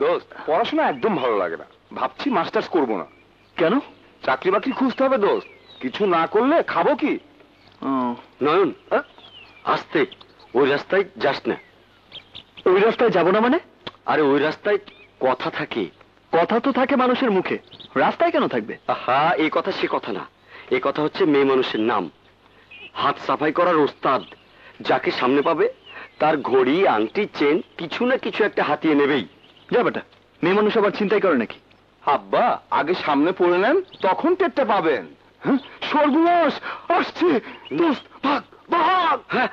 দোস্ত পড়াশোনা একদম ভালো লাগে না, ভাবছি মাস্টার্স করব না। কেন? চাকরি বাকরি খুঁজতে হবে দোস্ত, কিছু না করলে খাবো কি? নয়ন আস্তে, ওই রাস্তায় যাস না। ওই রাস্তায় যাব না মানে? আরে ওই রাস্তায় কথা থাকে। কথা তো থাকে মানুষের মুখে, রাস্তায় কেন থাকবে? হ্যাঁ, এই কথা সে কথা না, এই কথা হচ্ছে মেয়ে মানুষের নাম। হাত সাফাই করার ওস্তাদ, যাকে সামনে পাবে তার ঘড়ি আংটি চেন কিছু না কিছু একটা হাতিয়ে নেবেই। যা বেটা, মেয়ে মানুষ আবার চিন্তাই করে নাকি? আব্বা আগে সামনে পড়ে নেন, তখন টেরটা পাবেন। সর্বনাশ আসছে দোস্ত, ভাগ ভাগ। হ্যাঁ,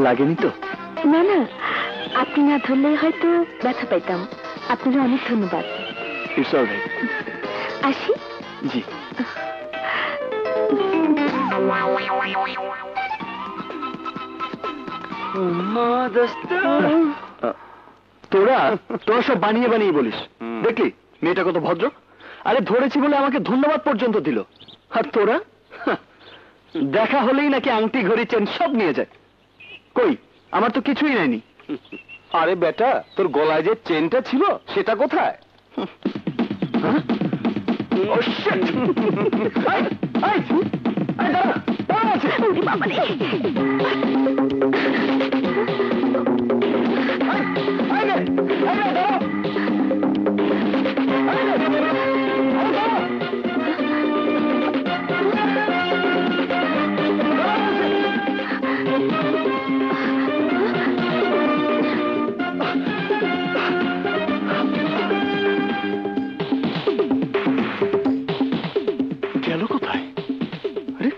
লাগেনি তো? না না, আপনি না ধরলে হয়তো ব্যথা পাইতাম। আপনাকে অনেক ধন্যবাদ। It's all right. আসি। জি। তোরা তোরা সব বানিয়ে বানিয়ে বলিস, দেখলি মেয়েটা কত ভদ্র। আরে ধরেছি বলে আমাকে ধন্যবাদ পর্যন্ত দিল। আর তোরা দেখা হলেই নাকি আংটি ঘড়ি চেন সব নিয়ে যায়। কই, আমার তো কিছুই নেয়নি। আরে বেটা, তোর গলায় যে চেনটা ছিল সেটা কোথায়? গেল কোথায়? আরে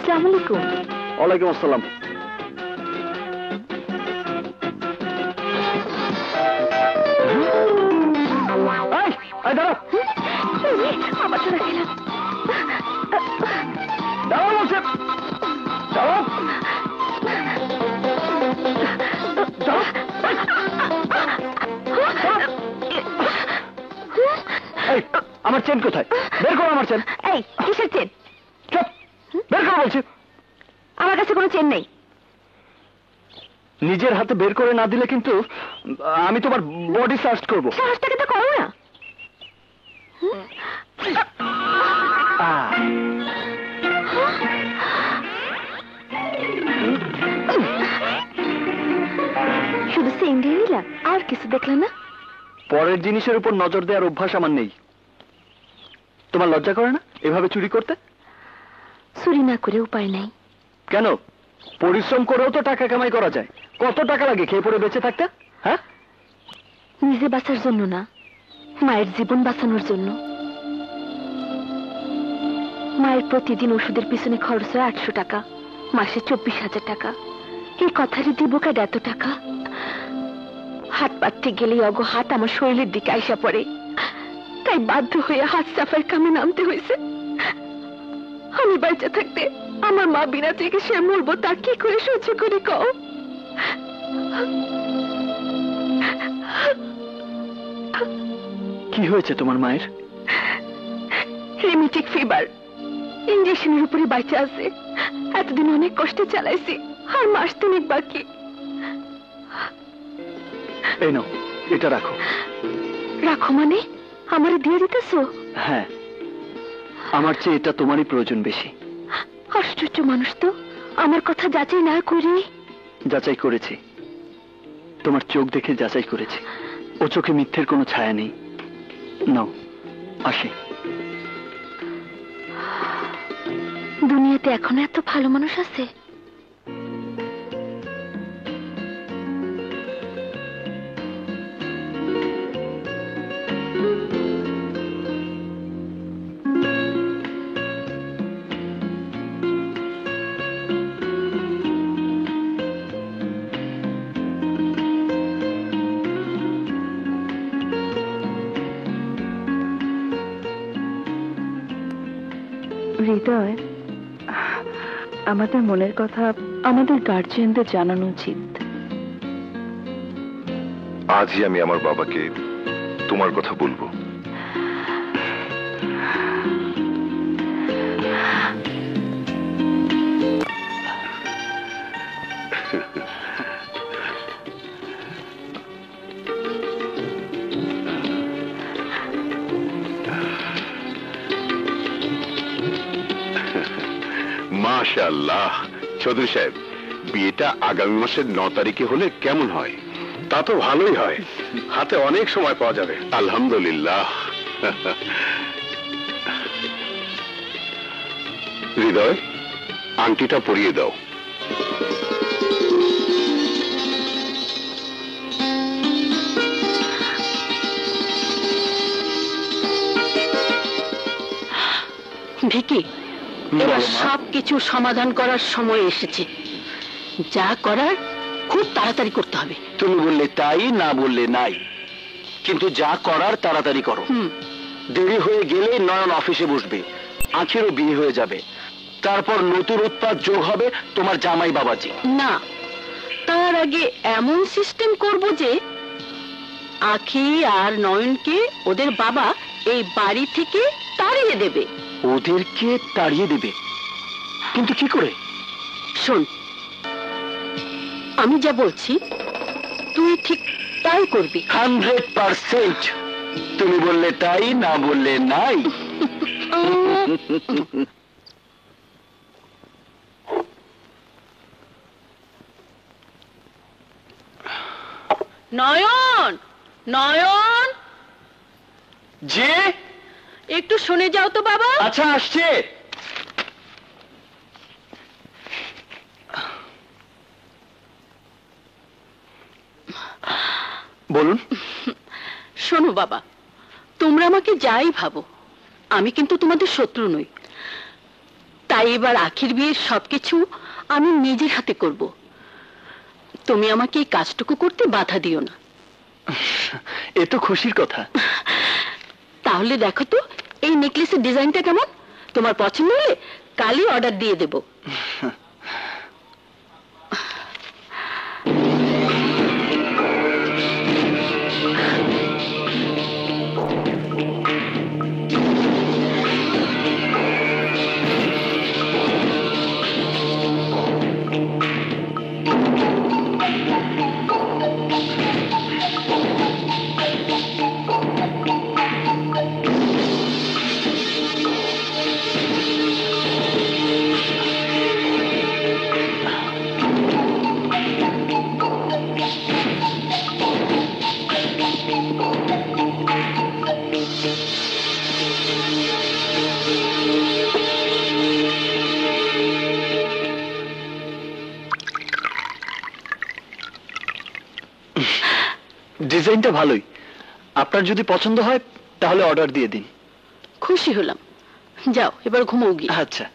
আসসালামু আলাইকুম। ওয়ালাইকুম আসসালাম। আবার তো রাখিলাম। আমার চেন কোথায়? বের করো আমার চেন। এই কিসের চেন? চুপ, বের করো বলছি। আমার কাছে কোনো চেন নেই। নিজের হাতে বের করে না দিলে কিন্তু আমি তোমার বডি সার্চ করবো। সাহসটাকে তো করো না। শুধু চেনটাই নিলা, আর কিছু দেখলে না? পরের জিনিসের উপর নজর দেওয়ার অভ্যাস আমার নেই। তোমার লজ্জা করে না এভাবে চুরি করতে? চুরি না করে উপায় নাই। কেন? পরিশ্রম করেও তো টাকা কামাই করা যায়। কত টাকা লাগে খেয়ে পড়ে বেঁচে থাকতে? হ্যাঁ, নিজে বাঁচার জন্য না, মায়ের জীবন বাঁচানোর জন্য। মায়ের প্রতিদিন ওষুধের পিছনে খরচ হয় 800 টাকা, মাসে 24,000 টাকা। এই কথারই দিব কার এত টাকা? হাত পাততে গেলেই অগো হাত আমার শরীরের দিকে আইসা পড়ে, তাই বাধ্য হয়ে হাত সাফার কামে নামতে হয়েছে। আমি বাইচা থাকতে আমার মা বিনা চিকিৎসায় মরবো, তা কি করে সহ্য করি কও? কি হয়েছে তোমার মায়ের? রিমিটিক ফিভার, ইঞ্জেকশনের উপরে বাইচা আছে। এতদিন অনেক কষ্টে চালাইছি, আর মাস তিনেক বাকি। এই নাও, এটা রাখো। রাখো মানে? আমারে দিয়ে দিতেছো? হ্যাঁ, আমার চেয়ে এটা তোমারই প্রয়োজন বেশি। আশ্চর্য মানুষ তো, আমার কথা যাচাই না করি। যাচাই করেছি, তোমার চোখ দেখে যাচাই করেছি। ও চোখে মিথ্যের কোনো ছায়া নেই। নাও, আসি। দুনিয়াতে এখনো এত ভালো মানুষ আছে? হৃদয়, আমাদের মনের কথা আমাদের গার্জিয়ানদের জানানো উচিত। আজই আমি আমার বাবাকে তোমার কথা বলবো। মাশাআল্লাহ। চৌধুরী সাহেব, বিয়েটা আগামী মাসের 9 তারিখে হলে কেমন হয়? তা তো ভালোই হয়, হাতে অনেক সময় পাওয়া যাবে। আলহামদুলিল্লাহ। হৃদয়, আংটিটা পরিয়ে দাও। ভিকি, এবার সবকিছু সমাধান করার সময় এসেছে। যা করার খুব তাড়াতাড়ি করতে হবে। তুমি বললে তাই, না বললে নাই, কিন্তু যা করার তাড়াতাড়ি করো। দেরি হয়ে গেলে নয়ন অফিসে বসবে, আখিরও বিয়ে হয়ে যাবে, তারপর নতুন উৎপাত যোগ হবে তোমার জামাই বাবাজি। না, তার আগে এমন সিস্টেম করব যে আখি আর নয়নকে ওদের বাবা এই বাড়ি থেকে তাড়িয়ে দেবে। ওদেরকে তাড়িয়ে দেবে? কিন্তু কি করে? শোন, আমি যা বলছি তুই ঠিক তাই করবি। 100%। তুমি বললে তাই, না বললে নাই। নয়ন, নয়ন, যে একটু শুনে যাও তো বাবা। আচ্ছা, আসছে। বলুন। শোনো বাবা, তোমরা আমাকে যাই ভাবো, আমি কিন্তু তোমাদের শত্রু নই। তাই এবার আখির বিয়ের সবকিছু আমি নিজের হাতে করব। তুমি আমাকে এই কাজটুকু করতে বাধা দিও না। এ তো খুশির কথা। তাহলে দেখো তো এই নেকলেসের ডিজাইনটা কেমন, তোমার পছন্দ হলে কালই অর্ডার দিয়ে দেব। ডিজাইনটা ভালোই, আপনার যদি পছন্দ হয় তাহলে অর্ডার দিয়ে দিন। খুশি হলাম, যাও এবার ঘুমোও গিয়ে। আচ্ছা।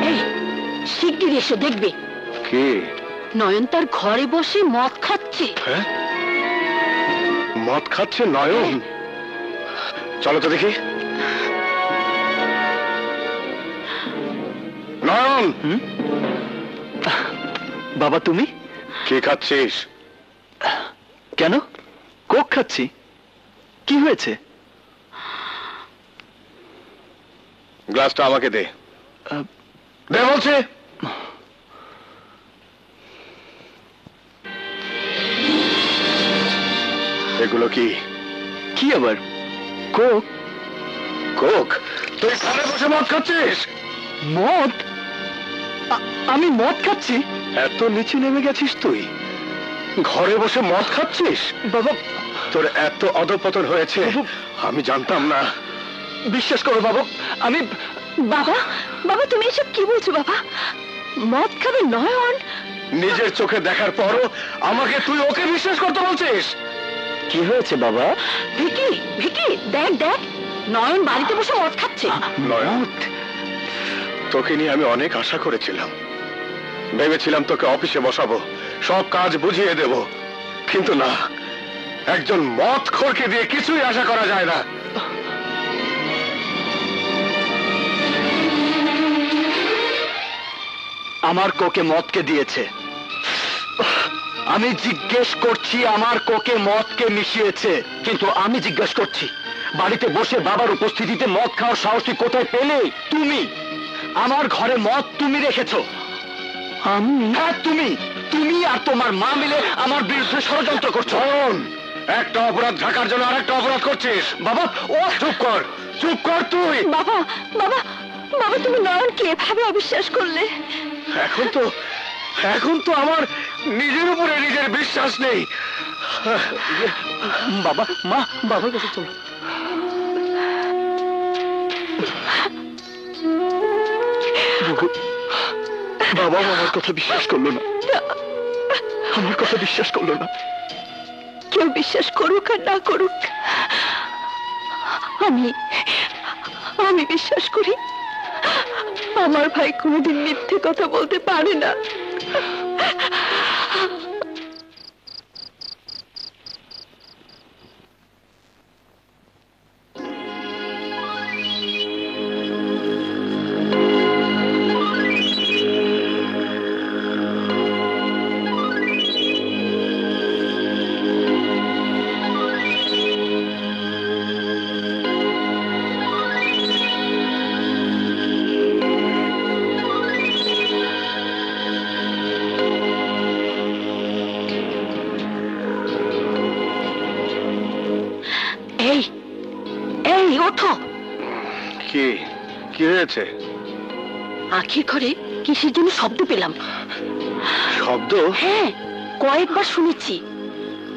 এই, শিগগির এসো, দেখবে কে? নয়ন তার ঘরে বসে মদ খাচ্ছে। হ্যাঁ, মদ খাচ্ছে নয়ন? চলো তো দেখি। নয়ন! বাবা, তুমি কে খাচ্ছিস? কেন? কোক খাচ্ছি। কি হয়েছে? গ্লাসটা আমাকে দে। দে বলছে। এগুলো কি? কি আবার? কোক? কোক? তুই ঘরে বসে মদ খাচ্ছিস? মদ? আমি মদ খাচ্ছি? এত নিচে নেমে গেছিস তুই? ঘরে বসে মদ খাচ্ছিস? বাবা, তোর এত অধঃপতন হয়েছে আমি জানতাম না। বিশ্বাস করো বাবা, আমি... বাবা, বাবা তুমি এসব কি বলছো বাবা? মদ খাবে নয়ন? নিজের চোখে দেখার পরও আমাকে তুই ওকে বিশ্বাস করতে বলছিস? কি হয়েছে বাবা? ভিকি, ভিকি দেখ দেখ, নয়ন বাড়িতে বসে মদ খাচ্ছে। নয়ন, তোকে নিয়ে আমি অনেক আশা করেছিলাম। ভেবেছিলাম তোকে অফিসে বসাবো, সব কাজ বুঝিয়ে দেব, কিন্তু না, একজন মদখোরকে দিয়ে কিছুই আশা করা যায় না। আমার কোকে মদকে দিয়েছে। আমি জিজ্ঞেস করছি আমার কোকে মদকে মিশিয়েছে, কিন্তু আমি জিজ্ঞেস করছি বাড়িতে বসে বাবার উপস্থিতিতে মদ খাওয়ার সাহস তুই কোথায় পেলে? তুমি আমার ঘরে মদ তুমি রেখেছো। আমি? হ্যাঁ তুমি, তুমি আর তোমার মা মিলে আমার বিরুদ্ধে ষড়যন্ত্র করছো। একটা অপরাধ ঢাকার জন্য আরেকটা অপরাধ করছিস। বাবা, ও চুপ কর, চুপ কর তুই। বাবা, বাবা, বাবা তুমি নয়নকে এভাবে অবিশ্বাস করলে? এখন তো আমার নিজের উপরে নিজের বিশ্বাস নেই। বাবা, মা, বাবার কাছে চলো। বাবা আমার কথা বিশ্বাস করলো না, আমার কথা বিশ্বাস করলো না। কেউ বিশ্বাস করুক আর না করুক, আমি আমি বিশ্বাস করি আমার ভাই কোনোদিন মিথ্যে কথা বলতে পারে না। এই এই ওঠো। কি কি হয়েছে? আখির ঘরে কিসের জন্য শব্দ পেলাম। শব্দ? হ্যাঁ, কয়েকবার শুনেছি,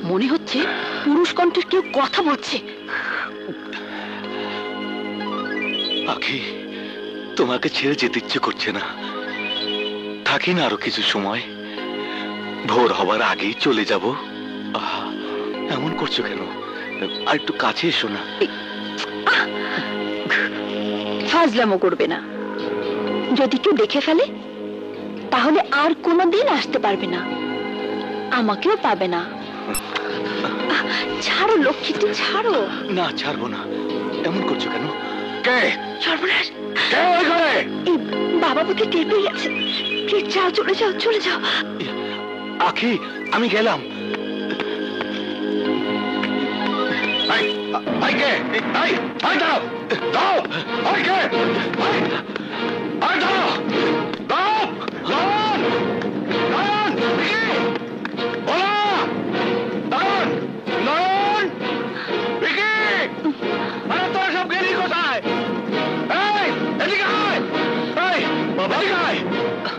মনে হচ্ছে পুরুষ কণ্ঠের কেউ কথা বলছে। আখি, তোমাকে ছেড়ে যেতে ইচ্ছে করছে না। থাকি না আরো কিছু সময়, ভোর হবার আগেই চলে যাব। এমন করছো কেন? আর একটু কাছে এসো না। ফাজলামো করবে না, যদি কেউ দেখে ফেলে তাহলে আর কোনোদিন আসতে পারবে না, আমাকেও পাবে না। ছাড়ো লক্ষ্মীটি, ছাড়ো। না, ছাড়বো না। এমন করছো কেন? কে? সর্বনাশ, কে ওই ঘরে? এই বাবা বুদ্ধি টের পেয়ে গেছে। প্লিজ যাও, চলে যাও, চলে যাও। আখি, আমি গেলাম। দাও দাও, কে? দাও দাও, নয়ন, নয়ন, ভিকি, ভোলা, নয়ন, নয়ন, ভিকি, আরে তোরা সব গেলি কোথায়? এই এদিকে আয়, এই বাবা, এদিকে আয়,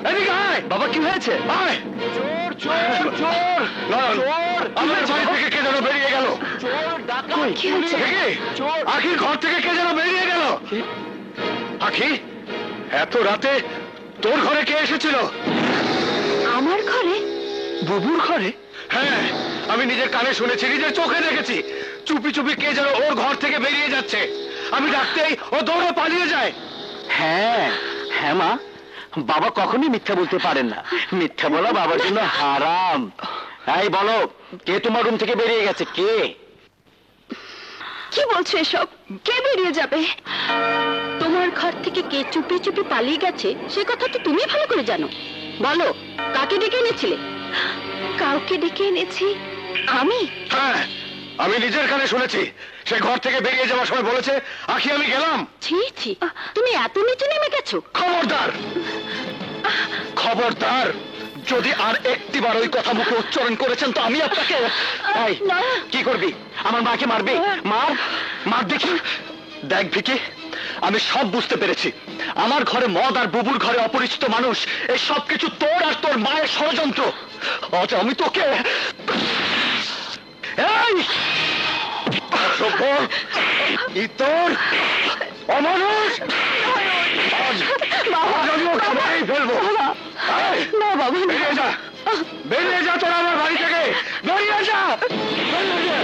এদিকে আয়। বাবা, কি হয়েছে? আয়। চোর চোর চোর, নয়ন, আমার বাড়ি থেকে কে যেন বেরিয়ে গেল। কি হয়েছে? আখির ঘর থেকে কে যেন বেরিয়ে গেল। আখি, এত রাতে তোর ঘরে কে এসেছিল? আমার ঘরে? বুবুর ঘরে? হ্যাঁ, আমি নিজের কানে শুনেছি, নিজের চোখে দেখেছি। চুপি চুপি কে যেন ওর ঘর থেকে বেরিয়ে যাচ্ছে। আমি ডাকতেই ও দৌড়ে পালিয়ে যায়। হ্যাঁ হ্যাঁ মা, বাবা কখনোই মিথ্যা বলতে পারেন না। মিথ্যা বলা বাবার জন্য হারাম। এই বলো, কে তোমার রুম থেকে বেরিয়ে গেছে? কে? কি বলছো এসব? কে বেরিয়ে যাবে? তোমার ঘর থেকে কে চুপি চুপি পালিয়ে গেছে সে কথা তো তুমি ভালো করে জানো। বলো, কাকে ডেকে এনেছিলে? কাউকে ডেকে এনেছি আমি? হ্যাঁ, আমি নিজের কানে শুনেছি। সে ঘর থেকে বেরিয়ে যাওয়ার সময় বলেছে, আখি আমি গেলাম। ছি ছি, তুমি এত নিচে নেমে গেছো? খবরদার, খবরদার, যদি আর একটিবার ওই কথা মুখে উচ্চারণ করেছেন তো আমি আপনাকে এই, কি করবি? আমার মাকে মারবি? মার মার দেখি। দেখ ভিকি, আমি সব বুঝতে পেরেছি। আমার ঘরে মদ আর বুবুর ঘরে অপরিচিত মানুষ, এই সব কিছু তোর আর তোর মায়ের ষড়যন্ত্র। আজ আমি তোকে এই অসভ্য, ইতর, অমানুষ, আজ আমিও খাবারই ফেলবো। না বাবা, বেরিয়ে যা, বেরিয়ে যা তোরা আমার বাড়ি থেকে, বেরিয়ে যা, বেরিয়ে যা।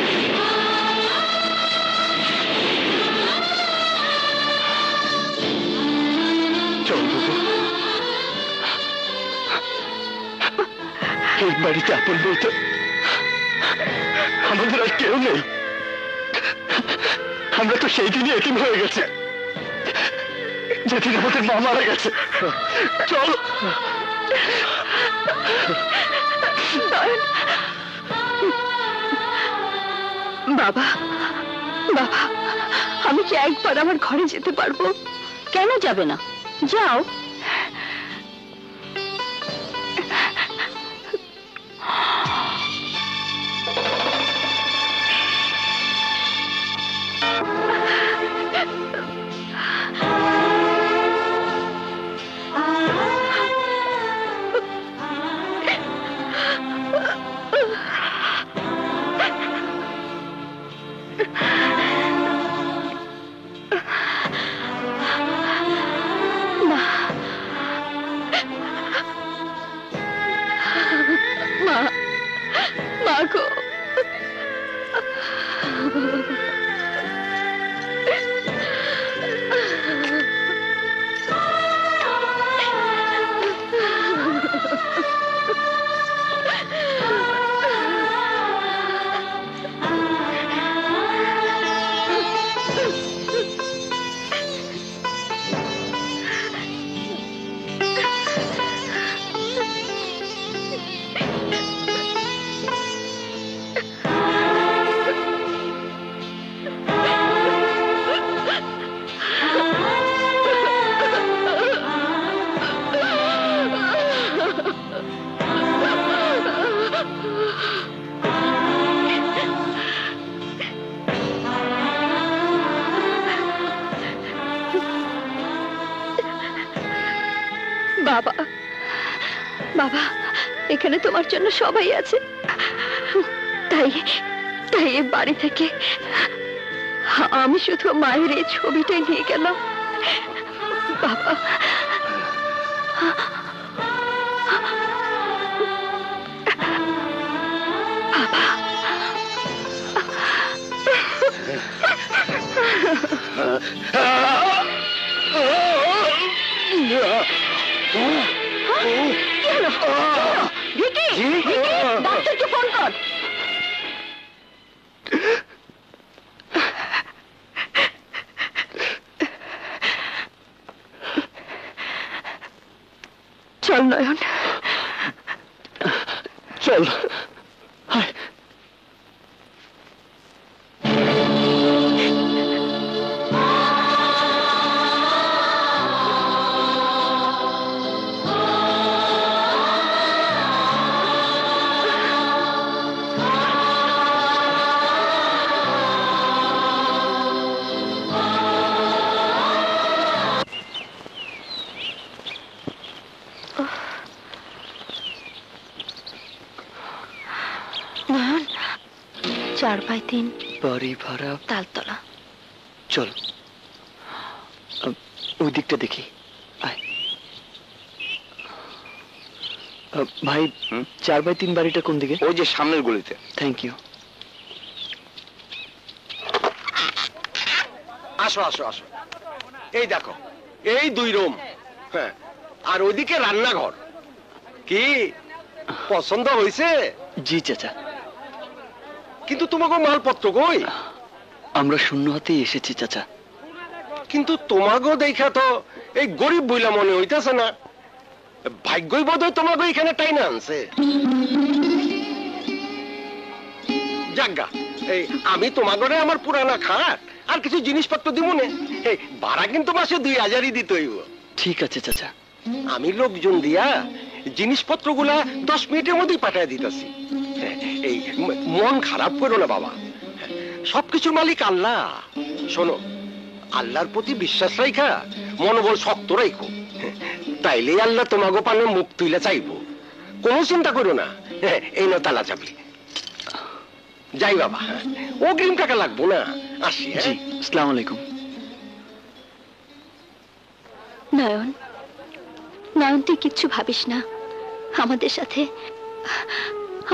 চল বাবু, এই বাড়িতে আপন বলতে আমাদের আর কেউ নেই। আমরা তো সেই দিনই এতিম হয়ে গেছে, যেদিন আমাদের মা মারা গেছে। চল। বাবা, বাবা, আমি কি একবার আমার ঘরে যেতে পারবো? কেন যাবে না? যাও। মা, মা গো, বাবা, বাবা, এখানে তোমার জন্য সবাই আছে, তাই তাই এ বাড়ি থেকে আমি শুধু মায়ের এই ছবিটাই নিয়ে গেলাম। বাবা, ভিকি, ভিকি, ডাক্তারকে ফোন কর। চল নয়ন, চল। নয়ন, 4x3 বাড়ি ভাড়া তালতলা। চল, ওই দিকটা দেখি। আয়। ভাই, 4x3 বাড়িটা কোন দিকে? ওই যে সামনের গলিতে। Thank you. আসো আসো আসো, এই দেখো, এই 2 রুম, হ্যাঁ, আর ওইদিকে রান্নাঘর। কি পছন্দ হয়েছে? জি চাচা। কিন্তু তোমাকে মালপত্র কই? আমরা শূন্য হাতেই এসেছি চাচা। কিন্তু তোমাকে দেখা তো এই গরিব বইলা মনে হইতেছে না। ভাগ্যই বোধ হয় তোমাকে এখানে টাইনা আনছে। জাগা, এই আমি তোমাকে আমার পুরানা খাট আর কিছু জিনিসপত্র দিব না। এই ভাড়া কিন্তু মাসে 2000ই দিতে হইব। ঠিক আছে চাচা। আমি লোকজন দিয়া জিনিসপত্রগুলা 10 মিনিটের মধ্যেই পাঠিয়ে দিতেছি। এই মন খারাপ করো না বাবা, সবকিছুর মালিক আল্লাহ। শোনো, আল্লাহর প্রতি বিশ্বাস রাখা মনোবল শক্ত রাখো, তাইলেই আল্লাহ তোমাকে পানে মুখ তুইলা চাইবো। কোনো চিন্তা করো না। এই না তালা যাবি, যাই বাবা। অগ্রিম টাকা লাগবো না, আসি। জি, আসসালামু আলাইকুম। নয়ন, নয়ন তুই কিচ্ছু ভাবিস না, আমাদের সাথে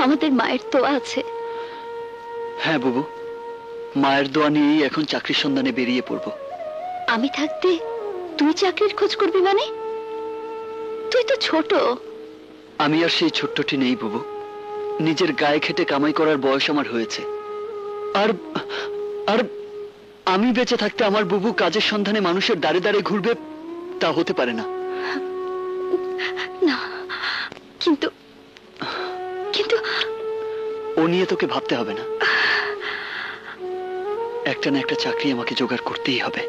আমাদের মায়ের দোয়া আছে। হ্যাঁ বুবু, মায়ের দোয়া নিয়েই এখন চাকরির সন্ধানে বেরিয়ে পড়ব। আমি থাকতে তুই চাকরির খোঁজ করবি মানে? তুই তো ছোট। আমি আর সেই ছোট্টটি নেই বুবু, নিজের গায়ে খেটে কামাই করার বয়স আমার হয়েছে। আর আর আমি বেঁচে থাকতে আমার বুবু কাজের সন্ধানে মানুষের দাঁড়ে দাঁড়ে ঘুরবে, তা হতে পারে না। না, কিন্তু কিন্তু ও নিয়ে তোকে ভাবতে হবে না, একটা না একটা চাকরি আমাকে জোগাড় করতেই হবে।